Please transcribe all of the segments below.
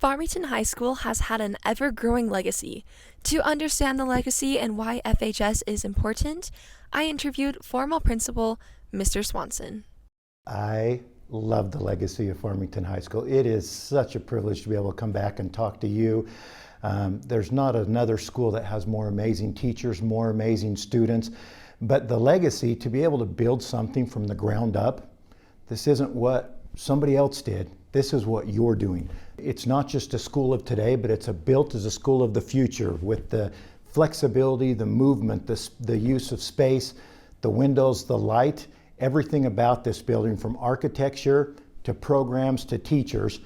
Farmington High School has had an ever-growing legacy. To understand the legacy and why FHS is important, I interviewed former principal Mr. Swanson. I love the legacy of Farmington High School. It is such a privilege to be able to come back and talk to you. There's not another school that has more amazing teachers, more amazing students, but the legacy to be able to build something from the ground up, this isn't what somebody else did. This is what you're doing. It's not just a school of today, but it's built as a school of the future with the flexibility, the movement, the use of space, the windows, the light, everything about this building from architecture to programs to teachers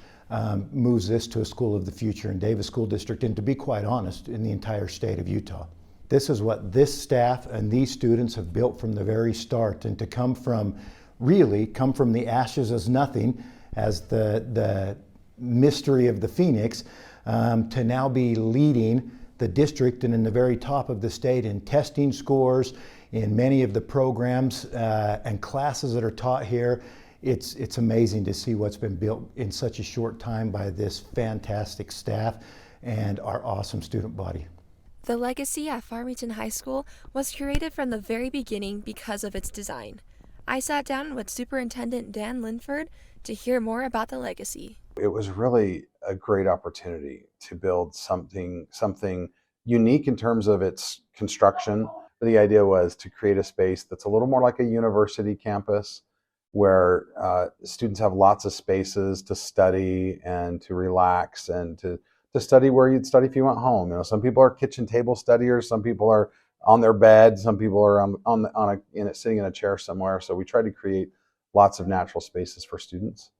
moves this to a school of the future in Davis School District, and to be quite honest, in the entire state of Utah. This is what this staff and these students have built from the very start, and to come from the ashes as nothing, as the mystery of the Phoenix, to now be leading the district and in the very top of the state in testing scores, in many of the programs and classes that are taught here. It's amazing to see what's been built in such a short time by this fantastic staff and our awesome student body. The legacy at Farmington High School was curated from the very beginning because of its design. I sat down with Superintendent Dan Linford to hear more about the legacy. It was really a great opportunity to build something unique in terms of its construction. The idea was to create a space that's a little more like a university campus, where students have lots of spaces to study and to relax and to study where you'd study if you went home. You know, some people are kitchen table studiers, some people are on their bed, some people are sitting in a chair somewhere. So we try to create lots of natural spaces for students.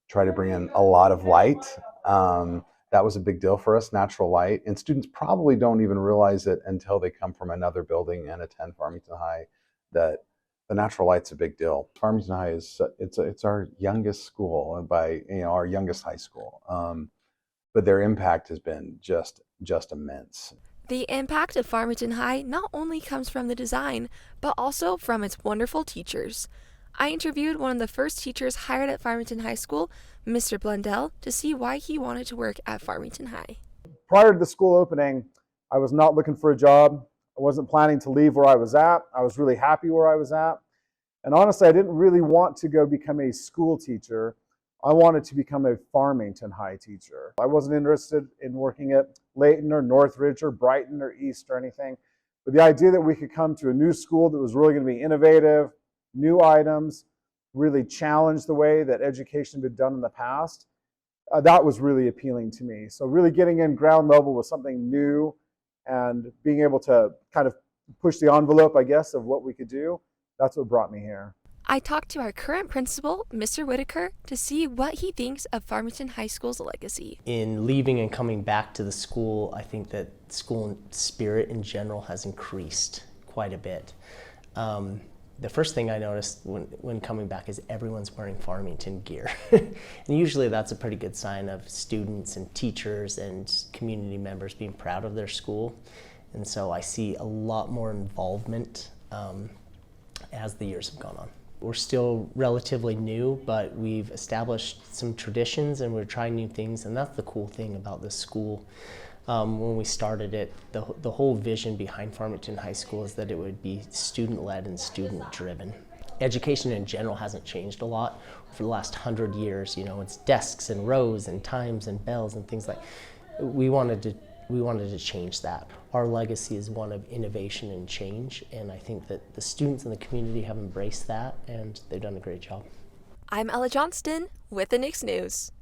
Try to bring in a lot of light. That was a big deal for us, natural light. And students probably don't even realize it until they come from another building and attend Farmington High, that the natural light's a big deal. Farmington High it's our youngest school by our youngest high school, but their impact has been just immense. The impact of Farmington High not only comes from the design, but also from its wonderful teachers. I interviewed one of the first teachers hired at Farmington High School, Mr. Blundell, to see why he wanted to work at Farmington High. Prior to the school opening, I was not looking for a job. I wasn't planning to leave where I was at. I was really happy where I was at. And honestly, I didn't really want to go become a school teacher. I wanted to become a Farmington High teacher. I wasn't interested in working at Layton or Northridge or Brighton or East or anything. But the idea that we could come to a new school that was really going to be innovative, new items, really challenge the way that education had been done in the past, that was really appealing to me. So really getting in ground level with something new and being able to kind of push the envelope, I guess, of what we could do, that's what brought me here. I talked to our current principal, Mr. Whitaker, to see what he thinks of Farmington High School's legacy. In leaving and coming back to the school, I think that school spirit in general has increased quite a bit. The first thing I noticed when coming back is everyone's wearing Farmington gear. And usually that's a pretty good sign of students and teachers and community members being proud of their school. And so I see a lot more involvement as the years have gone on. We're still relatively new, but we've established some traditions and we're trying new things, and that's the cool thing about this school. When we started it, the whole vision behind Farmington High School is that it would be student-led and student-driven. Education in general hasn't changed a lot for the last 100 years. You know, it's desks and rows and times and bells and things like. We wanted to change that. Our legacy is one of innovation and change, and I think that the students in the community have embraced that, and they've done a great job. I'm Ella Johnston with the Nix News.